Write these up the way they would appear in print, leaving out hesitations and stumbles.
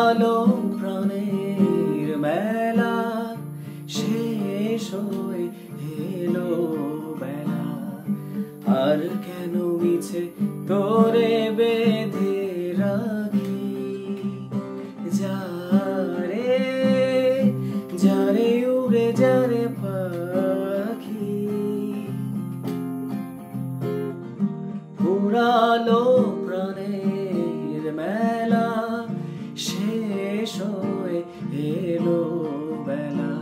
ফুরালো প্রাণের মেলা, শেষ হয়ে এলো বেলা। আর কেন মিছে তোরে বেঁধে রাখি, যারে যারে উড়ে যারে পাখি। ফুরালো প্রাণের মেলা, শেষ হয়ে এলো বেলা।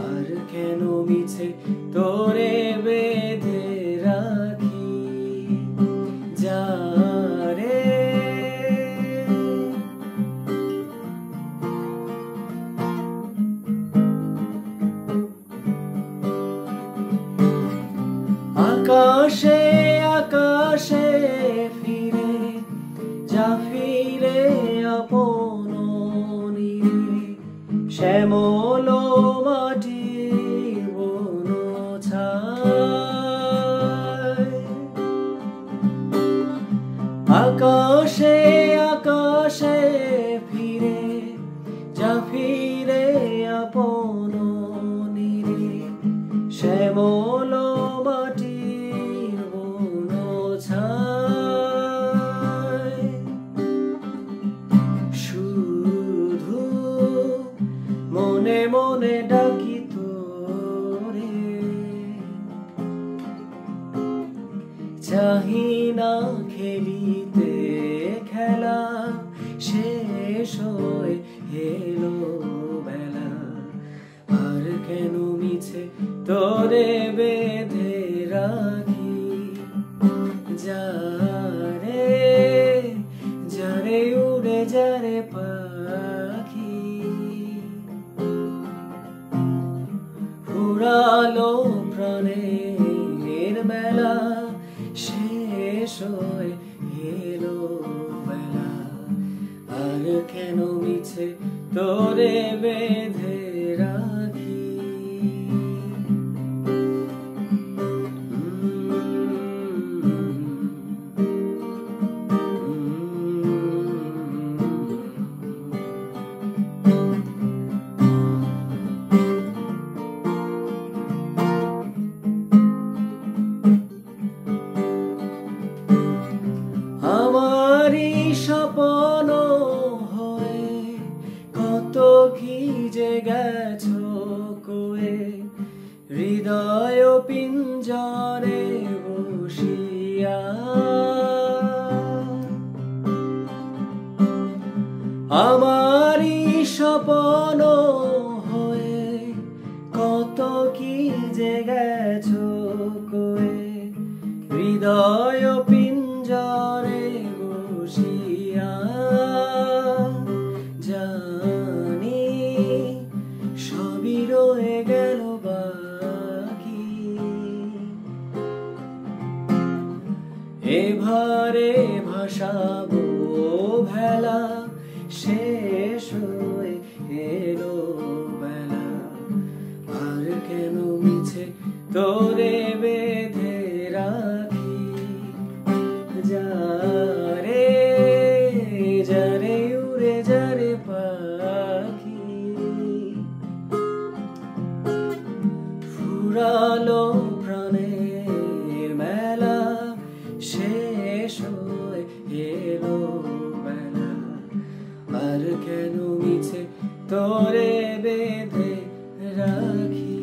আর কেন মিছে তোরে বেঁধে রাখি, যারে আকাশে আকাশে ফিরে যা, ফিরে আপন নীরে। শ্যামল মাটির বনছায়, আকাশে আকাশে ফিরে যা, ফিরে আপন নীরে। শ্যামল মাটির বনছায়, শুধু মনে মনে ডাকি তোরে। চাহি না খেলিতে খেলা, শেষ হয়ে এলো বেলা। আর কেন মিছে তোরে বেঁধে রাখি, যারে যারে উড়ে যারে পাখি। ফুরালো প্রাণের মেলা, শেষ হয়ে এলো বেলা। আর কেন মিছে তোরে বেঁধে রাখি। আমারি স্বপ্ন হয়ে কত কি যে গেছো কয়ে, হৃদয় পিঞ্জরে বসিয়া। আমারি স্বপ্ন হয়ে কত কি যে গেছো কয়ে, হৃদয় পিঞ্জরে বসিয়া। জানি সবই রয়ে গেল বাকি, এভারে ভাসাবো ভেলা। শেষ হয়ে এলো বেলা। আর কেন মিছে তোরে বেঁধে রাখি, যারে যারে উড়ে যারে পাখি। ফুরালো প্রাণের মেলা, শেষ হয়ে এলো বেলা। আর কেন মিছে তোরে বেঁধে রাখি।